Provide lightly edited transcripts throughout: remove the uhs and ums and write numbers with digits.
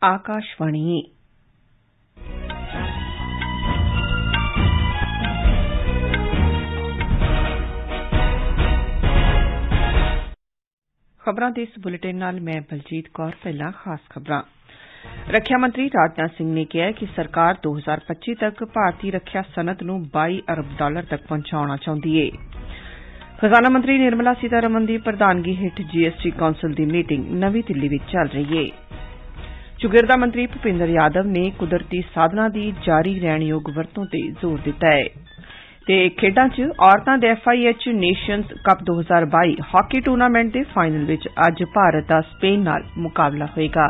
आकाशवाणी खबरां दे इस बुलेटिन नाल मैं बलजीत कौर। पहला खास खबरां। रक्षा मंत्री राजनाथ सिंह ने कहा कि सरकार 2025 तक भारतीय रक्षा सनअत नूं $22 अरब तक पहुंचाउणा चाहुंदी है। खजाना मंत्री निर्मला सीतारमण की प्रधानगी हेठ जीएसटी कौंसल की मीटिंग नवी दिल्ली में चल रही है। चौगिरदा मंत्री भुपिंदर यादव ने कुदरती साधनां की जारी रहण योग वरतों ते जोर दिता है। ते खेडां च औरतां दे FIH Nations cup 2022 hockey tournament के फाइनल विच अज भारत दा स्पेन नाल मुकाबला होएगा।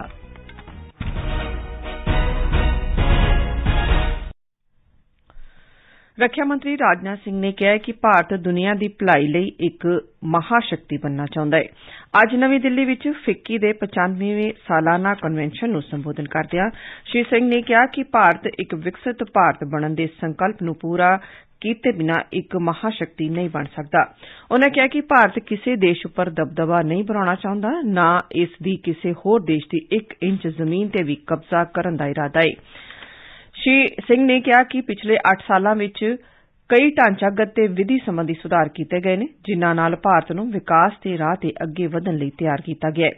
रक्षा मंत्री राजनाथ सिंह ने कहा है कि भारत दुनिया की भलाई लई एक महाशक्ति बनना चाहुंदा है। अज नवी दिल्ली विच फिक्की दे 95वें सालाना कन्वेंशन नूं संबोधन करदिआं श्री सिंह ने कहा कि भारत एक विकसित भारत बनन दे संकल्प नूं पूरा कीते बिना एक महाशक्ति नहीं बन सकदा। उन्होंने कहा कि भारत किसी देश उपर दबदबा नहीं बनाउणा चाहुंदा, ना इस दी किसी होर देश की 1 इंच जमीन ते भी कब्जा करन दा इरादा है। श्री सिंह ने कहा कि पिछले 8 सालां विच कई ढांचागत ते विधि संबंधी सुधार किए गए ने, जिन्हां नाल भारत नूं विकास दे राह ते अग्गे वधण लई तैयार किया गया है।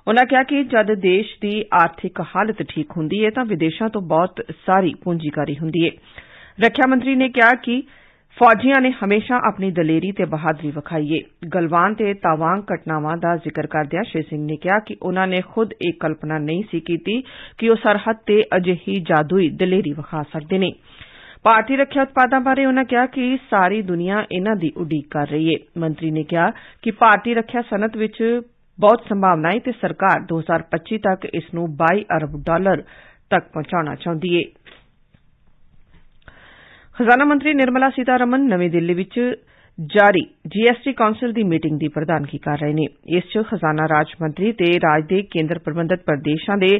उन्होंने कहा कि जद देश की आर्थिक हालत ठीक हुंदी है तां विदेशां तो बहुत सारी पूंजीकारी हुंदी है। रक्षा मंत्री ने कहा कि फौजियां ने हमेशा अपनी दलेरी ते बहादुरी विखाई है। गलवान ते तावांग घटनावां दा जिक्र करदिआं श्री सिंह ने कहा कि उन्होंने खुद एक कल्पना नहीं सी कीती कि वो सरहद ते अजिही जादुई दलेरी विखा सकदे ने। भारतीय रक्षा उत्पादां बारे उन्होंने कहा कि सारी दुनिया इन्हां दी उडीक कर रही है। मंत्री ने कहा कि भारतीय रक्षा सनअत विच बहुत संभावना है ते सरकार 2025 तक इसनूं $22 अरब तक पहुंचाउणा चाहुंदी है। खजाना मंत्री निर्मला सीतारमण नवी दिल्ली विच जारी जीएसटी कौंसल की मीटिंग की प्रधानगी कर रहे हैं। इस च खजाना राज मंत्री ते राज दे केंद्र प्रबंधित प्रदेशों के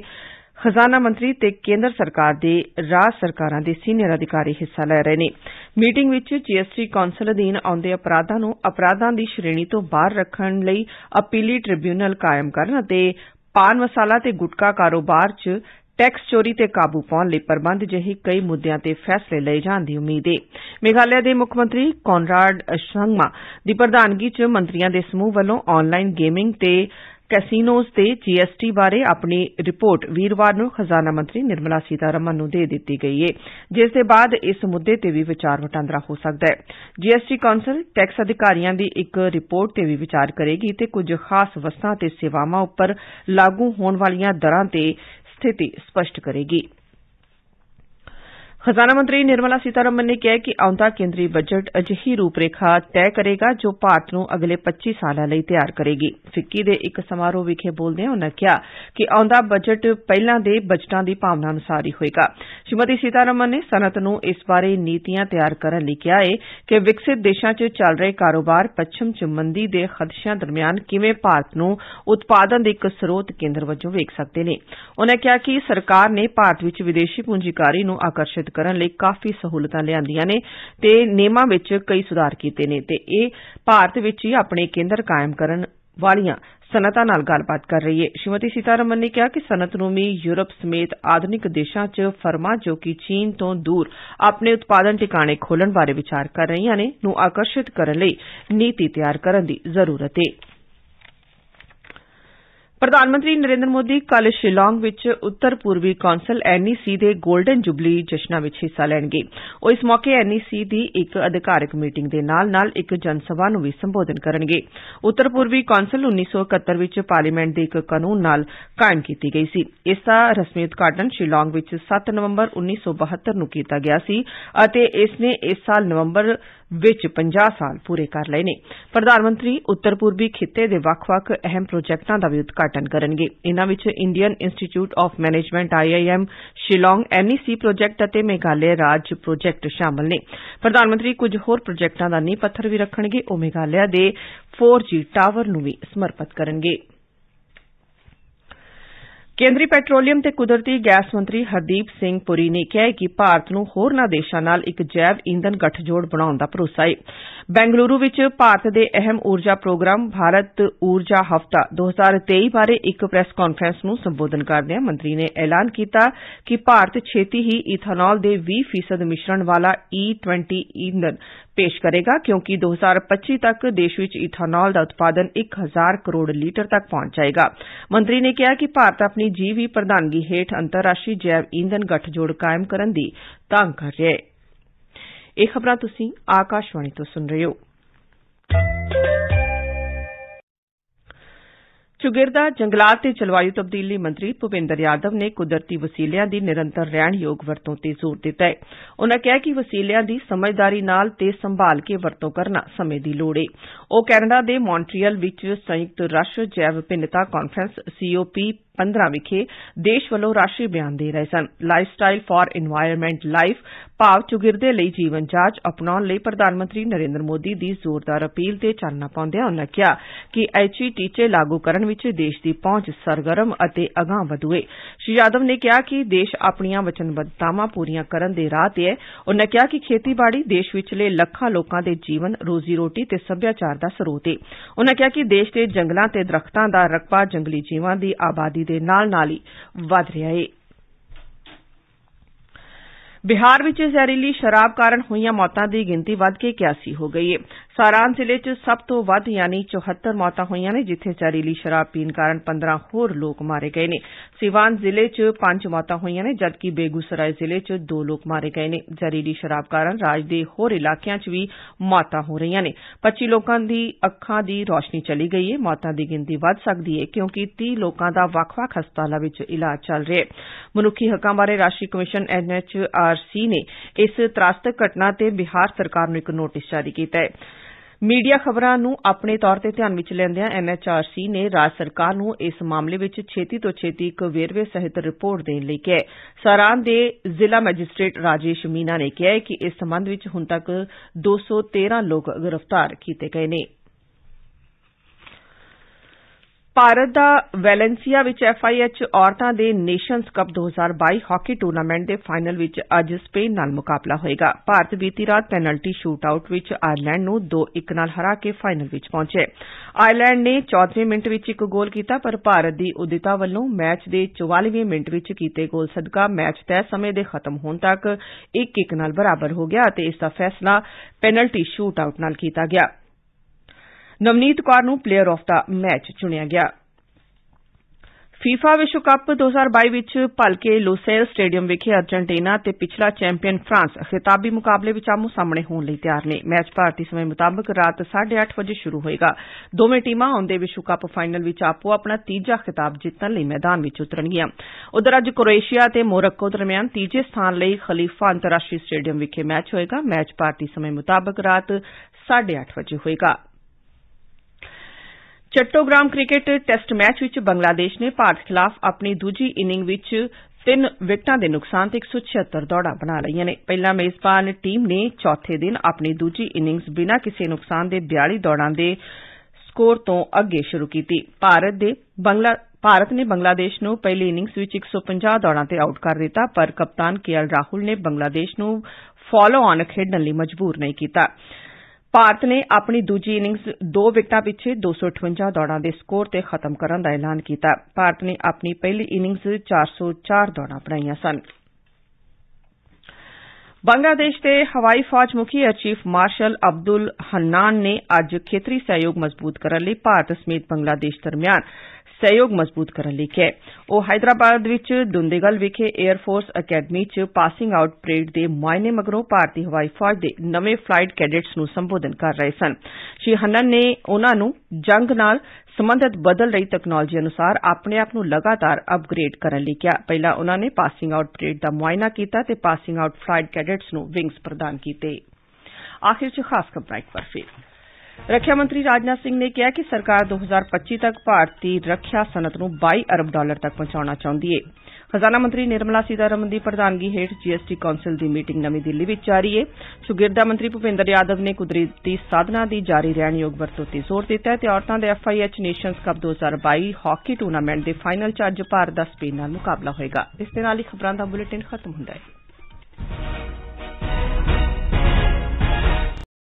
खजाना मंत्री ते केंद्र सरकार दे राज सरकारां दे सीनियर अधिकारी हिस्सा ले रहे हैं। मीटिंग विच जीएसटी कौंसल अधीन आउंदे अपराधां नूं अपराधां दी श्रेणी तो बाहर रखण लई अपीली ट्रिब्यूनल कायम करन ते पान मसाला ते गुटखा कारोबार च टैक्स चोरी ते काबू पाउण लई प्रबंध जही कई मुद्दिआं ते फैसले लए जाण दी उम्मीद है। मेघालय दे मुक्ख मंत्री कॉनराड संगमा दी प्रधानगी च मंत्रियां दे समूह वल्लों ऑनलाइन गेमिंग ते कैसीनोज ते जीएसटी बारे अपनी रिपोर्ट वीरवार नूं खजाना मंत्री निर्मला सीतारमण नूं दे दित्ती गई है, जिस दे बाद इस मुद्दे ते भी विचार वटांदरा हो सकदा है। जीएसटी कौंसल टैक्स अधिकारियों की एक रिपोर्ट ते भी विचार करेगी ते कुछ खास वस्तां ते सेवावां उपर लागू होण वालीआं दरां ते स्थिति स्पष्ट करेगी। खजाना मंत्री निर्मला सीतारमण ने कहा कि आउंदा केंद्रीय बजट अजिही रूपरेखा तय करेगा जो भारत नूं अगले 25 सालां लई तैयार करेगी। फिक्की दे एक समारोह विखे बोलदिआं उन्होंने कहा कि आउंदा बजट पहलां दे बजटां दी भावना अनुसार ही होएगा। श्रीमती सीतारमण ने सनअत नूं इस बारे नीतियां तैयार करन लई कहा है कि विकसित देशां च चल रहे कारोबार पच्छम च मंदी दे खदशिआं दरमियान किवें भारत नूं उत्पादन दे एक स्रोत केंद्र वजों वेख सकदे ने। उन्होंने कहा कि सरकार ने भारत विच विदेशी पूंजीकारी नूं आकर्षित करन लई काफी सहूलतां लिआंदिआं ने ते नेमां विच कई सुधार कीते ने ते इह भारत विच ही अपने केंद्र कायम करन वालीआं सनअतां नाल गलबात कर रही है। श्रीमती सीतारमण ने कहा कि सनअत नूं भी यूरोप समेत आधुनिक देशां च फर्मां जो कि चीन तो दूर अपने उत्पादन ठिकाने खोलण बारे विचार कर रहीआं ने नूं आकर्षित करन लई नीति तैयार करन दी जरूरत है। प्रधानमंत्री नरेंद्र मोदी कल शिलांग विच उत्तर पूर्वी कौंसल NEC दे गोल्डन जुबली जश्नां विच हिस्सा लैणगे। ਉਹ इस मौके NEC ਦੀ ਇੱਕ ਅਧਿਕਾਰਕ ਮੀਟਿੰਗ ਦੇ ਨਾਲ-ਨਾਲ ਇੱਕ ਜਨਸਭਾ ਨੂੰ ਵੀ ਸੰਬੋਧਨ ਕਰਨਗੇ। ਉੱਤਰ ਪੂਰਬੀ ਕੌਂਸਲ 1971 ਵਿੱਚ ਪਾਰਲੀਮੈਂਟ ਦੇ ਇੱਕ ਕਾਨੂੰਨ ਨਾਲ ਕਾਇਮ ਕੀਤੀ ਗਈ ਸੀ। ਇਸ ਦਾ ਰਸਮੀ ਉਦਘਾਟਨ ਸ਼ਿਲਾਂਗ ਵਿੱਚ 7 ਨਵੰਬਰ 1972 ਨੂੰ ਕੀਤਾ ਗਿਆ ਸੀ ਅਤੇ ਇਸ ਨੇ ਇਸ ਸਾਲ ਨਵੰਬਰ ਵਿੱਚ 50 ਸਾਲ ਪੂਰੇ ਕਰ ਲਏ ਨੇ। ਪ੍ਰਧਾਨ ਮੰਤਰੀ ਉੱਤਰ ਪੂਰਬੀ ਖਿੱਤੇ ਦੇ ਵੱਖ-ਵੱਖ ਅਹਿਮ ਪ੍ਰੋਜੈਕਟਾਂ ਦਾ ਵੀ ਉਦਘਾਟਨ ਕਰਨਗੇ। ਇਨ੍ਹਾਂ ਵਿੱਚ Indian institute of management IIM Shillong NEC project ਅਤੇ ਮੇਘਾਲਿਆ ਰਾਜ ਪ੍ਰੋਜੈਕਟ ਸ਼ਾਮਲ ਨੇ। ਪ੍ਰਧਾਨ ਮੰਤਰੀ ਕੁਝ ਹੋਰ ਪ੍ਰੋਜੈਕਟਾਂ ਦਾ ਨੀਂਹ ਪੱਥਰ ਵੀ ਰੱਖਣਗੇ। ਉਹ ਮੇਘਾਲਿਆ ਦੇ 4G ਟਾਵਰ ਨੂੰ ਵੀ ਸਮਰਪਿਤ ਕਰਨਗੇ। ਕੇਂਦਰੀ ਪੈਟਰੋਲੀਅਮ ਤੇ ਕੁਦਰਤੀ ਗੈਸ ਮੰਤਰੀ ਹਰਦੀਪ ਸਿੰਘ ਪੁਰੀ ਨੇ ਕਿਹਾ ਹੈ ਕਿ ਭਾਰਤ ਨੂੰ ਹੋਰਨਾਂ ਦੇਸ਼ਾਂ ਨਾਲ ਇੱਕ ਜੈਵ ਈਂਧਨ ਗੱਠਜੋੜ ਬਣਾਉਣ ਦਾ ਭਰੋਸਾ ਹੈ। ਬੈਂਗਲੁਰੂ ਵਿੱਚ ਭਾਰਤ ਦੇ ਅਹਿਮ ਊਰਜਾ ਪ੍ਰੋਗਰਾਮ ਭਾਰਤ ਊਰਜਾ ਹਫ਼ਤਾ 2023 ਬਾਰੇ ਇੱਕ ਪ੍ਰੈਸ ਕਾਨਫਰੰਸ ਨੂੰ ਸੰਬੋਧਨ ਕਰਦਿਆਂ ਮੰਤਰੀ ਨੇ ਐਲਾਨ ਕੀਤਾ ਕਿ ਭਾਰਤ ਛੇਤੀ ਹੀ ਇਥਾਨੋਲ ਦੇ 20% ਮਿਸ਼ਰਣ ਵਾਲਾ E20 ਈਂਧਨ ਪੇਸ਼ ਕਰੇਗਾ ਕਿਉਂਕਿ 2025 ਤੱਕ ਦੇਸ਼ ਵਿੱਚ ਇਥਾਨੋਲ ਦਾ ਉਤਪਾਦਨ 1000 ਕਰੋੜ ਲੀਟਰ ਤੱਕ ਪਹੁੰਚ ਜਾਏਗਾ। ਮੰਤਰੀ ਨੇ ਕਿਹਾ ਕਿ ਭਾਰਤ ਆਪਣੀ G20 ਪ੍ਰਧਾਨਗੀ ਹੇਠ ਅੰਤਰਰਾਸ਼ਟਰੀ ਜੈਵ ਈਂਧਨ ਗੱਠਜੋੜ ਕਾਇਮ ਕਰਨ ਦੀ ਤਾਂਘ ਕਰ ਰਿਹਾ ਹੈ। ਇਹ ਖਬਰਾਂ ਤੁਸੀਂ ਆਕਾਸ਼ਵਾਣੀ ਤੋਂ ਸੁਣ ਰਹੇ ਹੋ। ਚੌਗਿਰਦਾ ਜੰਗਲਾਤ ਤੇ ਜਲਵਾਯੂ ਤਬਦੀਲੀ ਮੰਤਰੀ ਭੁਪਿੰਦਰ ਯਾਦਵ ਨੇ ਕੁਦਰਤੀ ਵਸੀਲਿਆਂ ਦੀ ਨਿਰੰਤਰ ਰਹਿਣਯੋਗ ਵਰਤੋਂ ਤੇ ਜ਼ੋਰ ਦਿੱਤਾ ਹੈ। ਉਨ੍ਹਾਂ ਕਿਹਾ ਕਿ ਵਸੀਲਿਆਂ ਦੀ ਸਮਝਦਾਰੀ ਨਾਲ ਤੇ ਸੰਭਾਲ ਕੇ ਵਰਤੋਂ ਕਰਨਾ ਸਮੇਂ ਦੀ ਲੋੜ ਹੈ। ਉਹ ਕੈਨੇਡਾ ਦੇ ਮੌਂਟਰੀਅਲ ਵਿੱਚ ਸੰਯੁਕਤ ਰਾਸ਼ਟਰ ਜੈਵ ਵਿਭਿੰਨਤਾ ਕਾਨਫਰੰਸ COP15 ਵਿਖੇ ਦੇਸ਼ ਵੱਲੋਂ ਰਾਸ਼ਟਰੀ ਬਿਆਨ ਦੇ ਰਹੇ ਸਨ। Lifestyle for environment life ਭਾਵ ਚੌਗਿਰਦੇ ਲਈ ਜੀਵਨ ਜਾਚ ਅਪਣਾਉਣ ਲਈ ਪ੍ਰਧਾਨ ਮੰਤਰੀ ਨਰਿੰਦਰ ਮੋਦੀ ਦੀ ਜ਼ੋਰਦਾਰ ਅਪੀਲ ਤੇ ਚਾਨਣਾ ਪਾਉਂਦਿਆਂ ਉਨ੍ਹਾਂ ਕਿਹਾ ਕਿ ਐਚਈ ਟੀਚੇ ਲਾਗੂ ਕਰਨ ਵਿੱਚ ਦੇਸ਼ ਦੀ ਪਹੁੰਚ ਸਰਗਰਮ ਅਤੇ ਅਗਾਂਹ ਵਧੂ ਹੈ। ਸ਼੍ਰੀ ਯਾਦਵ ਨੇ ਕਿਹਾ ਕਿ ਦੇਸ਼ ਆਪਣੀਆਂ ਵਚਨਬੱਧਤਾਵਾਂ ਪੂਰੀਆਂ ਕਰਨ ਦੇ ਰਾਹ ਤੇ ਹੈ। ਉਨ੍ਹਾਂ ਕਿਹਾ ਕਿ ਖੇਤੀਬਾੜੀ ਦੇਸ਼ ਵਿਚਲੇ ਲੱਖਾਂ ਲੋਕਾਂ ਦੇ ਜੀਵਨ ਰੋਜ਼ੀ ਰੋਟੀ ਤੇ ਸੱਭਿਆਚਾਰ ਦਾ ਸਰੋਤ ਹੈ। ਉਨ੍ਹਾਂ ਕਿਹਾ ਕਿ ਦੇਸ਼ ਦੇ ਜੰਗਲਾਂ ਤੇ ਦਰੱਖਤਾਂ ਦਾ ਰਕਬਾ ਜੰਗਲੀ ਜੀਵਾਂ ਦੀ ਆਬਾਦੀ ਦੇ ਨਾਲ ਹੀ ਵਧ ਰਿਹਾ ਹੈ। ਬਿਹਾਰ ਵਿੱਚ ਜ਼ਹਿਰੀਲੀ ਸ਼ਰਾਬ ਕਾਰਨ ਹੋਈਆਂ ਮੌਤਾਂ ਦੀ ਗਿਣਤੀ ਵੱਧ ਕੇ 81 ਹੋ ਗਈ ਹੈ। ਸਾਰਾਨ ਜ਼ਿਲ੍ਹੇ 'ਚ ਸਭ ਤੋਂ ਵੱਧ ਯਾਨੀ 74 ਮੌਤਾਂ ਹੋਈਆਂ ਨੇ ਜਿੱਥੇ ਜ਼ਹਿਰੀਲੀ ਸ਼ਰਾਬ ਪੀਣ ਕਾਰਨ 15 ਹੋਰ ਲੋਕ ਮਾਰੇ ਗਏ ਨੇ। ਸਿਵਾਨ ਜ਼ਿਲ੍ਹੇ 'ਚ 5 ਮੌਤਾਂ ਹੋਈਆਂ ਨੇ ਜਦਕਿ ਬੇਗੂਸਰਾਏ ਜ਼ਿਲ੍ਹੇ 'ਚ 2 ਲੋਕ ਮਾਰੇ ਗਏ ਨੇ। ਜ਼ਹਿਰੀਲੀ ਸ਼ਰਾਬ ਕਾਰਨ ਰਾਜ ਦੇ ਹੋਰ ਇਲਾਕਿਆਂ 'ਚ ਵੀ ਮੌਤਾਂ ਹੋ ਰਹੀਆਂ ਨੇ। 25 ਲੋਕਾਂ ਦੀ ਅੱਖਾਂ ਦੀ ਰੌਸ਼ਨੀ ਚਲੀ ਗਈ ਹੈ। ਮੌਤਾਂ ਦੀ ਗਿਣਤੀ ਵੱਧ ਸਕਦੀ ਹੈ ਕਿਉਂਕਿ 30 ਲੋਕਾਂ ਦਾ ਵੱਖ-ਵੱਖ ਹਸਪਤਾਲਾਂ ਵਿੱਚ ਇਲਾਜ ਚੱਲ ਰਿਹਾ ਹੈ। ਮਨੁੱਖੀ ਹੱਕਾਂ ਬਾਰੇ ਰਾਸ਼ਟਰੀ ਕਮਿਸ਼ਨ NHRC ਨੇ ਇਸ ਤ੍ਰਾਸਦਕ ਘਟਨਾ ਤੇ ਬਿਹਾਰ ਸਰਕਾਰ ਨੂੰ ਇੱਕ ਨੋਟਿਸ ਜਾਰੀ ਕੀਤਾ ਹੈ। ਮੀਡੀਆ ਖਬਰਾਂ ਨੂੰ ਆਪਣੇ ਤੌਰ ਤੇ ਧਿਆਨ ਵਿੱਚ ਲੈਂਦਿਆਂ NHRC ਨੇ ਰਾਜ ਸਰਕਾਰ ਨੂੰ ਇਸ ਮਾਮਲੇ ਵਿੱਚ ਛੇਤੀ ਤੋਂ ਛੇਤੀ ਇੱਕ ਵੇਰਵੇ ਸਹਿਤ ਰਿਪੋਰਟ ਦੇਣ ਲਈ ਕਿਹਾ ਹੈ। ਸਾਰਾਨ ਦੇ ਜ਼ਿਲ੍ਹਾ ਮੈਜਿਸਟ੍ਰੇਟ ਰਾਜੇਸ਼ ਮੀਨਾ ਨੇ ਕਿਹਾ ਹੈ ਕਿ ਇਸ ਸੰਬੰਧ ਵਿੱਚ ਹੁਣ ਤੱਕ 213 ਲੋਕ ਗ੍ਰਿਫਤਾਰ ਕੀਤੇ ਗਏ ਨੇ। ਭਾਰਤ ਦਾ ਵੈਲੈਂਸੀਆ ਵਿੱਚ FIH ਔਰਤਾਂ ਦੇ ਨੇਸ਼ਨਜ਼ ਕੱਪ 2022 ਹਾਕੀ ਟੂਰਨਾਮੈਂਟ ਦੇ ਫਾਈਨਲ ਵਿੱਚ ਅੱਜ ਸਪੇਨ ਨਾਲ ਮੁਕਾਬਲਾ ਹੋਏਗਾ। ਭਾਰਤ ਬੀਤੀ ਰਾਤ ਪੈਨਲਟੀ ਸ਼ੂਟ ਆਊਟ ਵਿੱਚ ਆਇਰਲੈਂਡ ਨੂੰ 2-1 ਨਾਲ ਹਰਾ ਕੇ ਫਾਈਨਲ ਵਿੱਚ ਪਹੁੰਚਿਆ। ਆਇਰਲੈਂਡ ਨੇ 14ਵੇਂ ਮਿੰਟ ਵਿੱਚ ਇੱਕ ਗੋਲ ਕੀਤਾ ਪਰ ਭਾਰਤ ਦੀ ਉਦਿਤਾ ਵੱਲੋਂ ਮੈਚ ਦੇ 44ਵੇਂ ਮਿੰਟ ਵਿੱਚ ਕੀਤੇ ਗੋਲ ਸਦਕਾ ਮੈਚ ਤੈਅ ਸਮੇਂ ਦੇ ਖਤਮ ਹੋਣ ਤੱਕ 1-1 ਨਾਲ ਬਰਾਬਰ ਹੋ ਗਿਆ ਅਤੇ ਇਸ ਦਾ ਫੈਸਲਾ ਪੈਨਲਟੀ ਸ਼ੂਟ ਆਊਟ ਨਾਲ ਕੀਤਾ ਗਿਆ। ਨਵਨੀਤ ਕੌਰ ਨੂੰ ਪਲੇਅਰ ਆਫ ਦਾ ਮੈਚ ਚੁਣਿਆ ਗਿਆ। ਫੀਫਾ ਵਿਸ਼ਵ ਕੱਪ 2022 ਵਿੱਚ ਭਲਕੇ ਲੋਸੇਲ ਸਟੇਡੀਅਮ ਵਿਖੇ ਅਰਜਨਟੀਨਾ ਤੇ ਪਿਛਲਾ ਚੈਂਪੀਅਨ ਫਰਾਂਸ ਖਿਤਾਬੀ ਮੁਕਾਬਲੇ ਵਿੱਚ ਆਮੋ-ਸਾਹਮਣੇ ਹੋਣ ਲਈ ਤਿਆਰ ਨੇ। ਮੈਚ ਭਾਰਤੀ ਸਮੇਂ ਮੁਤਾਬਕ ਰਾਤ 8:30 ਵਜੇ ਸ਼ੁਰੂ ਹੋਏਗਾ। ਦੋਵੇਂ ਟੀਮਾਂ ਆਉਂਦੇ ਵਿਸ਼ਵ ਕੱਪ ਫਾਈਨਲ ਵਿੱਚ ਆਪੋ ਆਪਣਾ ਤੀਜਾ ਖਿਤਾਬ ਜਿੱਤਣ ਲਈ ਮੈਦਾਨ ਵਿੱਚ ਉਤਰਨਗੀਆਂ। ਉਧਰ ਅੱਜ ਕ੍ਰੋਏਸ਼ੀਆ ਤੇ ਮੋਰੋਕੋ ਦਰਮਿਆਨ ਤੀਜੇ ਸਥਾਨ ਲਈ ਖਲੀਫਾ ਅੰਤਰਰਾਸ਼ਟਰੀ ਸਟੇਡੀਅਮ ਵਿਖੇ ਮੈਚ ਹੋਏਗਾ। ਮੈਚ ਭਾਰਤੀ ਸਮੇਂ ਮੁਤਾਬਕ ਰਾਤ 8:30 ਵਜੇ ਹੋਏਗਾ। ਚੱਟੋਗ੍ਰਾਮ ਕ੍ਰਿਕਟ ਟੈਸਟ ਮੈਚ ਵਿੱਚ ਬੰਗਲਾਦੇਸ਼ ਨੇ ਭਾਰਤ ਖਿਲਾਫ ਆਪਣੀ ਦੂਜੀ ਇਨਿੰਗ ਵਿੱਚ 3 ਵਿਕਟਾਂ ਦੇ ਨੁਕਸਾਨ ਤੇ 176 ਦੌੜਾਂ ਬਣਾ ਲਈਆਂ ਨੇ। ਪਹਿਲਾਂ ਮੇਜ਼ਬਾਨ ਟੀਮ ਨੇ ਚੌਥੇ ਦਿਨ ਆਪਣੀ ਦੂਜੀ ਇਨਿੰਗਜ਼ ਬਿਨਾਂ ਕਿਸੇ ਨੁਕਸਾਨ ਦੇ 42 ਦੌੜਾਂ ਦੇ ਸਕੋਰ ਤੋਂ ਅੱਗੇ ਸ਼ੁਰੂ ਕੀਤੀ। ਭਾਰਤ ਨੇ ਬੰਗਲਾਦੇਸ਼ ਨੂੰ ਪਹਿਲੀ ਇਨਿੰਗਜ਼ ਵਿੱਚ 150 ਦੌੜਾਂ ਤੇ ਆਊਟ ਕਰ ਦਿੱਤਾ ਪਰ ਕਪਤਾਨ KL ਰਾਹੁਲ ਨੇ ਬੰਗਲਾਦੇਸ਼ ਨੂੰ ਫਾਲੋ ਆਨ ਖੇਡਣ ਲਈ ਮਜਬੂਰ ਨਹੀਂ ਕੀਤਾ। ਭਾਰਤ ਨੇ ਆਪਣੀ ਦੂਜੀ ਇਨਿੰਗਜ਼ 2 ਵਿਕਟਾਂ ਪਿੱਛੇ 258 ਦੌੜਾਂ ਦੇ ਸਕੋਰ ਤੇ ਖਤਮ ਕਰਨ ਦਾ ਐਲਾਨ ਕੀਤਾ। ਭਾਰਤ ਨੇ ਆਪਣੀ ਪਹਿਲੀ ਇਨਿੰਗਜ਼ 404 ਦੌੜਾਂ ਬਣਾਈਆਂ ਸਨ। ਬੰਗਲਾਦੇਸ਼ ਦੇ ਹਵਾਈ ਫੌਜ ਮੁਖੀ ਏਅਰ ਚੀਫ ਮਾਰਸ਼ਲ ਅਬਦੁਲ ਹੰਨਾਨ ਨੇ ਅੱਜ ਖੇਤਰੀ ਸਹਿਯੋਗ ਮਜ਼ਬੂਤ ਕਰਨ ਲਈ ਭਾਰਤ ਸਮੇਤ ਬੰਗਲਾਦੇਸ਼ ਦਰਮਿਆਨ ਸਹਿਯੋਗ ਮਜ਼ਬੂਤ ਕਰਨ ਲਈ ਕਿਹਾ। ਉਹ ਹੈਦਰਾਬਾਦ ਵਿੱਚ ਦੁੰਦੇਗਲ ਵਿਖੇ ਏਅਰ ਫੋਰਸ ਅਕੈਡਮੀ 'ਚ ਪਾਸਿੰਗ ਆਊਟ ਪਰੇਡ ਦੇ ਮੁਆਇਨੇ ਮਗਰੋਂ ਭਾਰਤੀ ਹਵਾਈ ਫੌਜ ਦੇ ਨਵੇਂ ਫਲਾਈਟ ਕੈਡੇਟਸ ਨੂੰ ਸੰਬੋਧਨ ਕਰ ਰਹੇ ਸਨ। ਸ਼੍ਰੀ ਹੰਨਨ ਨੇ ਉਨ੍ਹਾਂ ਨੂੰ ਜੰਗ ਨਾਲ ਸੰਬੰਧਿਤ ਬਦਲ ਰਹੀ ਤਕਨਾਲੋਜੀ ਅਨੁਸਾਰ ਆਪਣੇ ਆਪ ਨੂੰ ਲਗਾਤਾਰ ਅਪਗ੍ਰੇਡ ਕਰਨ ਲਈ ਕਿਹਾ। ਪਹਿਲਾਂ ਉਨ੍ਹਾਂ ਨੇ ਪਾਸਿੰਗ ਆਊਟ ਪਰੇਡ ਦਾ ਮੁਆਇਨਾ ਕੀਤਾ ਤੇ ਪਾਸਿੰਗ ਆਊਟ ਫਲਾਈਟ ਕੈਡੇਟਸ ਨੂੰ ਵਿੰਗਸ ਪ੍ਰਦਾਨ ਕੀਤੇ। ਆਖਿਰ 'ਚ ਖਾਸ ਖਬਰਾਂ ਇੱਕ ਵਾਰ ਫਿਰ। ਰੱਖਿਆ ਮੰਤਰੀ ਰਾਜਨਾਥ ਸਿੰਘ ਨੇ ਕਿਹਾ ਕਿ ਸਰਕਾਰ 2025 ਤੱਕ ਭਾਰਤੀ ਰੱਖਿਆ ਸਨਅਤ ਨੂੰ $22 ਅਰਬ ਤੱਕ ਪਹੁੰਚਾਉਣਾ ਚਾਹੁੰਦੀ ਹੈ। खजाना मंत्री निर्मला सीतारमण की प्रधानगी हेठ जीएसटी कौंसल की मीटिंग नवी दिल्ली में जारी है। सुगिरदा मंत्री भूपेंद्र यादव ने कुदरती साधना की जारी रहन योग वरतों ते जोर दिता है। औरतों के FIH Nations cup 2022 hockey tournament के फाइनल च अज भारत का स्पेन नाल मुकाबला होएगा। इस दे नाल ही खबरां दा बुलेटिन खत्म हुंदा है।